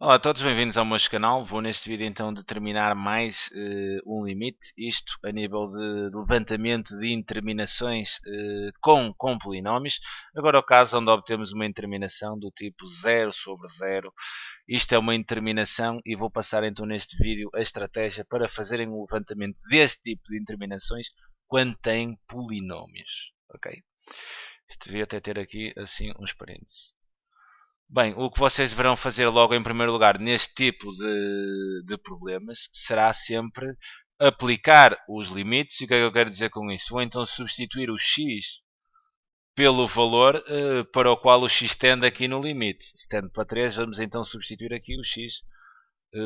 Olá a todos, bem-vindos ao meu canal. Vou neste vídeo então determinar mais um limite, isto a nível de levantamento de interminações com polinómios. Agora o caso onde obtemos uma interminação do tipo 0/0. Isto é uma interminação e vou passar então neste vídeo a estratégia para fazerem o levantamento deste tipo de interminações quando têm polinómios. Ok? Isto devia até ter aqui assim uns parênteses. Bem, o que vocês deverão fazer logo em primeiro lugar neste tipo de problemas será sempre aplicar os limites. E o que é que eu quero dizer com isso? Vou então substituir o x pelo valor para o qual o x tende aqui no limite. Se tende para 3, vamos então substituir aqui o x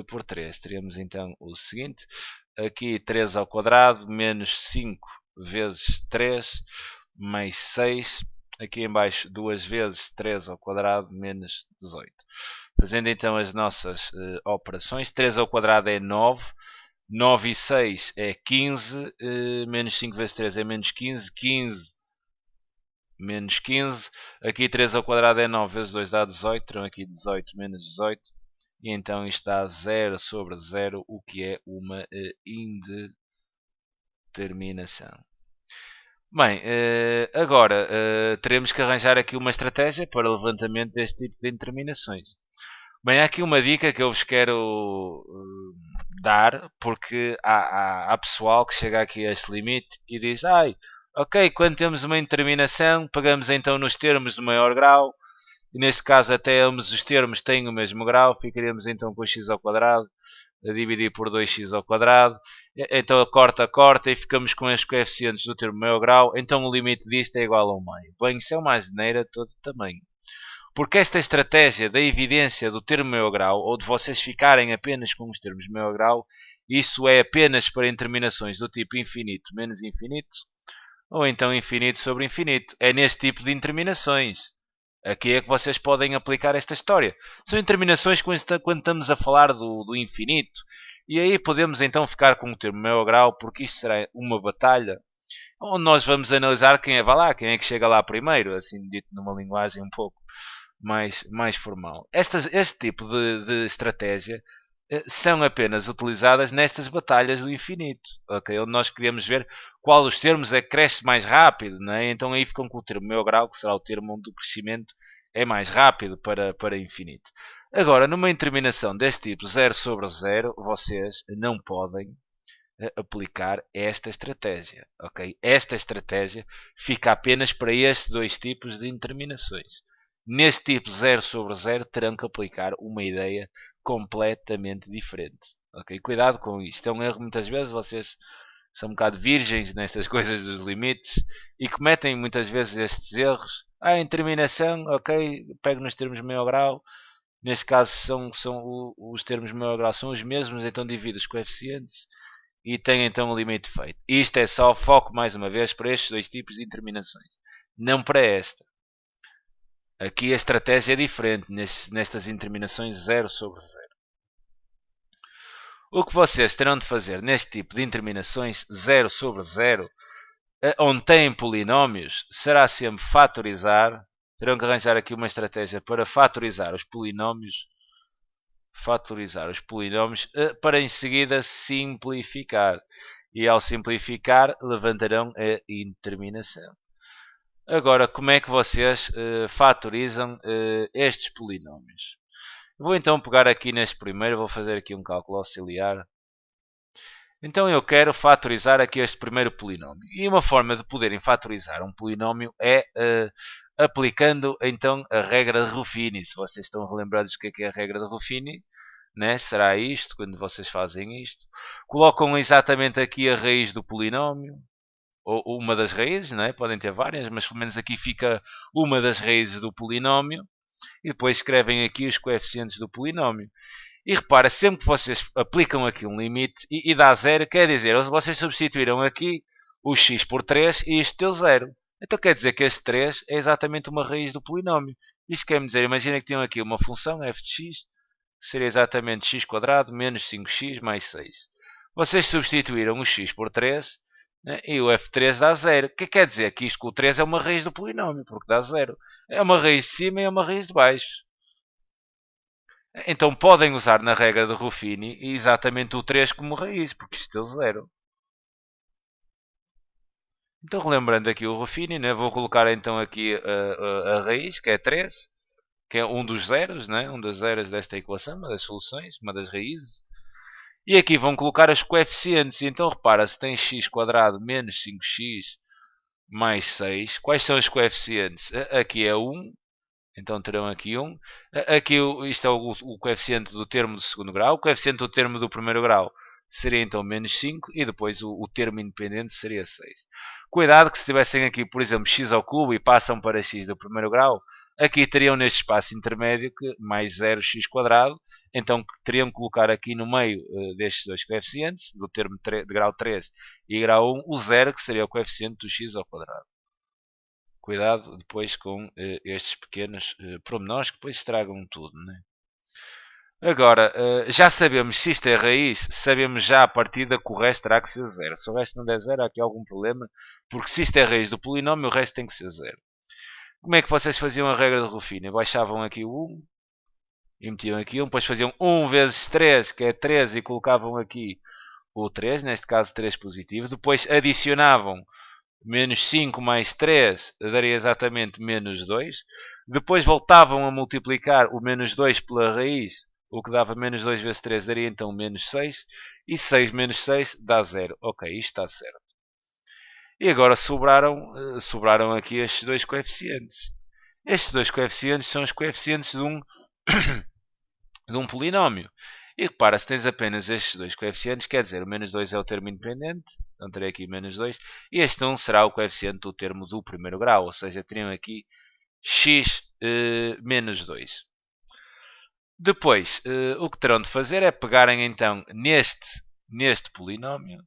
por 3. Teríamos então o seguinte, aqui 3 ao quadrado menos 5 vezes 3 mais 6 aqui em baixo 2 vezes 3 ao quadrado menos 18. Fazendo então as nossas operações, 3 ao quadrado é 9, 9 e 6 é 15, menos 5 vezes 3 é menos 15, 15 menos 15, aqui 3 ao quadrado é 9 vezes 2 dá 18, terão aqui 18 menos 18, e então isto dá 0/0, o que é uma indeterminação. Bem, agora teremos que arranjar aqui uma estratégia para o levantamento deste tipo de interminações. Bem, há aqui uma dica que eu vos quero dar, porque há pessoal que chega aqui a este limite e diz: ai, ok, quando temos uma interminação, pagamos então nos termos do maior grau, e neste caso até ambos os termos têm o mesmo grau, ficaríamos então com x ao quadrado a dividir por 2x ao quadrado, então corta e ficamos com os coeficientes do termo maior grau, então o limite disto é igual a 1 meio. Bem, isso é uma asneira de todo tamanho. Porque esta estratégia da evidência do termo maior grau, ou de vocês ficarem apenas com os termos maior grau, isso é apenas para interminações do tipo infinito menos infinito, ou então infinito sobre infinito. É neste tipo de interminações. Aqui é que vocês podem aplicar esta história. São interminações quando estamos a falar do infinito. E aí podemos então ficar com o termo maior grau, porque isto será uma batalha onde nós vamos analisar quem é, vai lá, quem é que chega lá primeiro, assim dito numa linguagem um pouco mais formal. Este tipo de estratégia são apenas utilizadas nestas batalhas do infinito, okay? Onde nós queremos ver qual dos termos é que cresce mais rápido, não é? Então aí ficam com o termo maior grau, que será o termo onde o crescimento é mais rápido para infinito. Agora, numa interminação deste tipo 0/0, vocês não podem aplicar esta estratégia, ok? Esta estratégia fica apenas para estes dois tipos de interminações. Neste tipo 0/0 terão que aplicar uma ideia completamente diferente. Ok? Cuidado com isto. É um erro muitas vezes. Vocês são um bocado virgens nestas coisas dos limites e cometem muitas vezes estes erros. Em terminação, ok, pego nos termos maior grau. Neste caso os termos maior grau são os mesmos, então divido os coeficientes e tenho então o limite feito. Isto é só foco mais uma vez para estes dois tipos de interminações, não para esta. Aqui a estratégia é diferente nestas interminações 0/0. O que vocês terão de fazer neste tipo de interminações 0/0, onde têm polinómios, será sempre fatorizar. Terão que arranjar aqui uma estratégia para fatorizar os polinómios para em seguida simplificar. E ao simplificar, levantarão a interminação. Agora, como é que vocês fatorizam estes polinómios? Vou então pegar aqui neste primeiro, vou fazer aqui um cálculo auxiliar. Então eu quero fatorizar aqui este primeiro polinómio. E uma forma de poderem fatorizar um polinómio é aplicando então a regra de Ruffini. Se vocês estão relembrados do que é a regra de Ruffini, né? Será isto, quando vocês fazem isto. Colocam exatamente aqui a raiz do polinómio, ou uma das raízes, né? Podem ter várias, mas pelo menos aqui fica uma das raízes do polinómio. E depois escrevem aqui os coeficientes do polinómio. E repara, sempre que vocês aplicam aqui um limite e dá zero, quer dizer, vocês substituíram aqui o x por 3 e isto deu zero. Então quer dizer que este 3 é exatamente uma raiz do polinómio. Isto quer dizer, imagina que tinham aqui uma função f de x, que seria exatamente x quadrado menos 5x mais 6. Vocês substituíram o x por 3, né, e o f3 dá zero. O que quer dizer? Que isto com o 3 é uma raiz do polinómio, porque dá zero. É uma raiz de cima e é uma raiz de baixo. Então podem usar na regra de Ruffini exatamente o 3 como raiz, porque isto deu 0. Então, relembrando aqui o Ruffini, né? Vou colocar então aqui a raiz, que é 3, que é um dos zeros, né? Um das zeros desta equação, uma das soluções, uma das raízes. E aqui vão colocar os coeficientes. Então, repara, se tem x quadrado menos 5x mais 6, quais são os coeficientes? Aqui é 1, então terão aqui 1. Aqui isto é o coeficiente do termo do segundo grau. O coeficiente do termo do primeiro grau seria então menos 5 e depois o termo independente seria 6. Cuidado que se tivessem aqui, por exemplo, x ao cubo e passam para x do primeiro grau, aqui teriam neste espaço intermédio que mais 0x quadrado, então teriam que colocar aqui no meio destes dois coeficientes, do termo de grau 3 e grau 1, o 0 que seria o coeficiente do x ao quadrado. Cuidado depois com estes pequenos pormenores que depois estragam tudo, né? Agora, já sabemos se isto é raiz, sabemos já a partida que o resto terá que ser zero. Se o resto não der zero, há aqui algum problema, porque se isto é raiz do polinómio, o resto tem que ser zero. Como é que vocês faziam a regra de Ruffini? Baixavam aqui o 1 e metiam aqui 1, depois faziam 1 vezes 3, que é 3, e colocavam aqui o 3, neste caso 3 positivo. Depois adicionavam menos 5 mais 3 daria exatamente menos 2. Depois voltavam a multiplicar o menos 2 pela raiz, o que dava menos 2 vezes 3 daria então menos 6. E 6 menos 6 dá 0. Ok, isto está certo. E agora sobraram aqui estes dois coeficientes. Estes dois coeficientes são os coeficientes de um polinómio. E repara, se tens apenas estes dois coeficientes, quer dizer, o menos 2 é o termo independente, então terei aqui menos 2, e este 1 será o coeficiente do termo do primeiro grau, ou seja, teriam aqui x menos 2. Depois, o que terão de fazer é pegarem então neste polinómio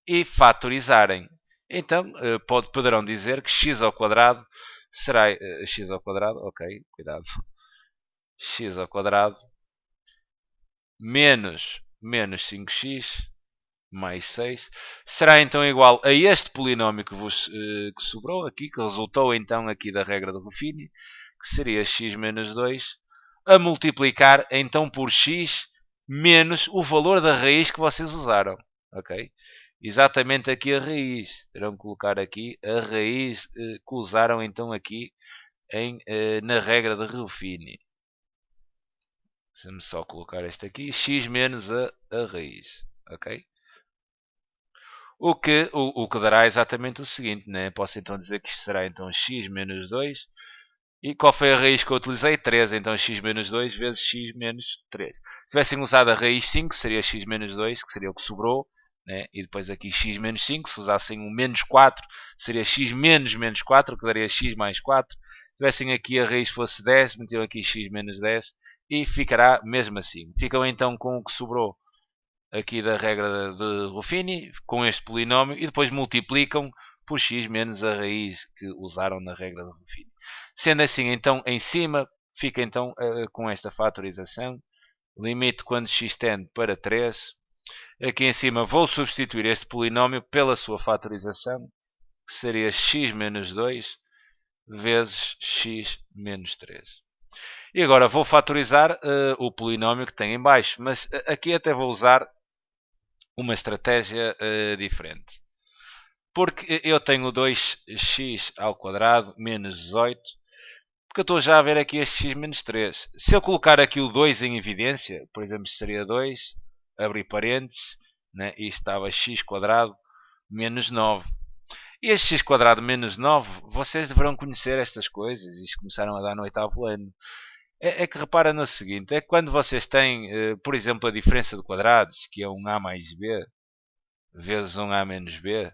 e fatorizarem. Então, poderão dizer que x ao quadrado será x ao quadrado, ok, cuidado, x ao quadrado menos 5x mais 6 será então igual a este polinómio que sobrou aqui, que resultou então aqui da regra do Ruffini, que seria x menos 2, a multiplicar então por x menos o valor da raiz que vocês usaram. Ok? Exatamente aqui a raiz. Terão que colocar aqui a raiz que usaram então aqui na regra de Ruffini. Deixa-me só colocar este aqui. X menos a raiz. Ok? O que dará exatamente o seguinte, né? Posso então dizer que isto será então x menos 2. E qual foi a raiz que eu utilizei? 3. Então x menos 2 vezes x menos 3. Se tivessem usado a raiz 5, seria x menos 2, que seria o que sobrou. Né? E depois aqui x menos 5. Se usassem um menos 4, seria x menos menos 4, que daria x mais 4. Se tivessem aqui a raiz fosse 10, metiam aqui x menos 10. E ficará mesmo assim. Ficam então com o que sobrou aqui da regra de Ruffini, com este polinómio, e depois multiplicam por x menos a raiz que usaram na regra de Ruffini. Sendo assim, então, em cima, fica então com esta fatorização. Limite quando x tende para 3. Aqui em cima vou substituir este polinómio pela sua fatorização, que seria x menos 2 vezes x menos 3. E agora vou fatorizar o polinómio que tem em baixo, mas aqui até vou usar uma estratégia diferente. Porque eu tenho 2x ao quadrado menos 18, porque eu estou já a ver aqui este x menos 3. Se eu colocar aqui o 2 em evidência, por exemplo, seria 2, abrir parênteses, né? E estava x quadrado menos 9. E este x quadrado menos 9, vocês deverão conhecer estas coisas, isto começaram a dar no oitavo ano. É que repara no seguinte, é que quando vocês têm, por exemplo, a diferença de quadrados, que é um a mais b, vezes um a menos b,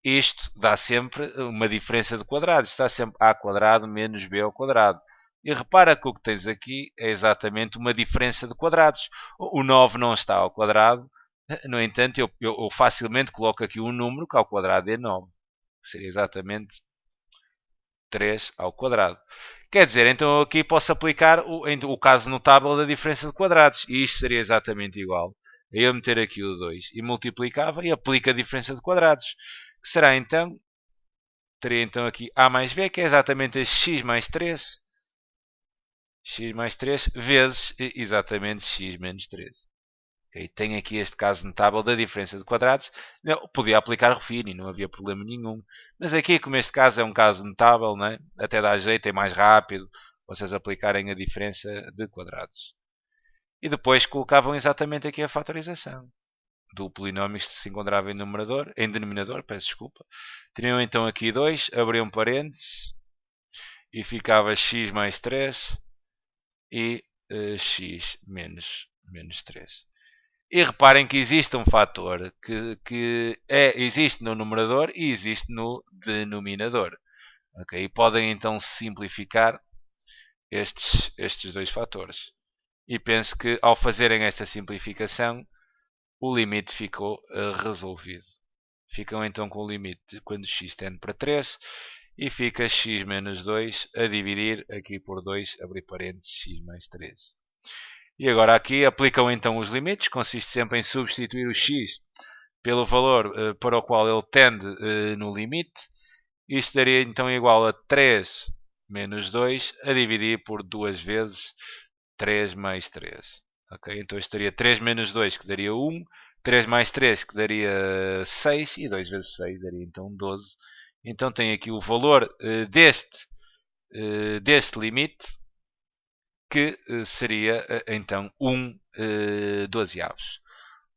isto dá sempre uma diferença de quadrados. Está sempre a quadrado menos b ao quadrado. E repara que o que tens aqui é exatamente uma diferença de quadrados. O 9 não está ao quadrado. No entanto, eu facilmente coloco aqui um número que ao quadrado é 9. Que seria exatamente 3 ao quadrado. Quer dizer, então eu aqui posso aplicar o caso notável da diferença de quadrados. E isto seria exatamente igual a eu meter aqui o 2 e multiplicava e aplica a diferença de quadrados. Que será então, teria então aqui a mais b, que é exatamente x mais 3 x mais 3 vezes exatamente x menos 3. Okay? Tem aqui este caso notável da diferença de quadrados. Não, podia aplicar Ruffini, não havia problema nenhum. Mas aqui, como este caso é um caso notável, né? Até dá jeito, é mais rápido vocês aplicarem a diferença de quadrados. E depois colocavam exatamente aqui a fatorização do polinómio que se encontrava em denominador, peço desculpa. Teriam então aqui 2, abriam parênteses e ficava x mais 3 e x menos 3. E reparem que existe um fator que existe no numerador e existe no denominador. Okay? E podem então simplificar estes dois fatores. E penso que ao fazerem esta simplificação, o limite ficou resolvido. Ficam então com o limite quando x tende para 3 e fica x menos 2 a dividir aqui por 2, abrir parênteses, x mais 3. E agora aqui aplicam então os limites, consiste sempre em substituir o x pelo valor para o qual ele tende no limite. Isto daria então igual a 3 menos 2 a dividir por 2 vezes 3 mais 3. Okay? Então isto daria 3 menos 2 que daria 1, 3 mais 3 que daria 6 e 2 vezes 6 daria então 12. Então tem aqui o valor deste limite que seria então 1 dozeavos.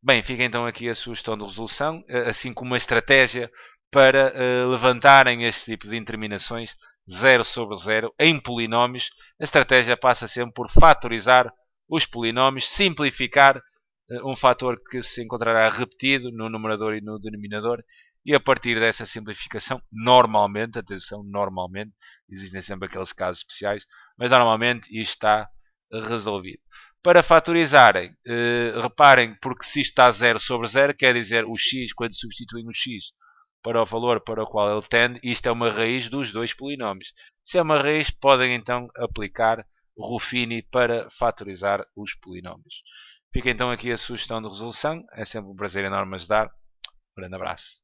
Bem, fica então aqui a sugestão de resolução, assim como uma estratégia para levantarem este tipo de interminações 0 sobre 0 em polinómios. A estratégia passa sempre por fatorizar os polinómios, simplificar um fator que se encontrará repetido no numerador e no denominador, e a partir dessa simplificação, normalmente, atenção, normalmente, existem sempre aqueles casos especiais, mas normalmente isto está resolvido. Para fatorizarem, reparem, porque se isto está 0 sobre 0, quer dizer o x, quando substituem o x para o valor para o qual ele tende, isto é uma raiz dos dois polinómios. Se é uma raiz, podem então aplicar Ruffini para fatorizar os polinómios. Fica então aqui a sugestão de resolução. É sempre um prazer enorme ajudar. Um grande abraço.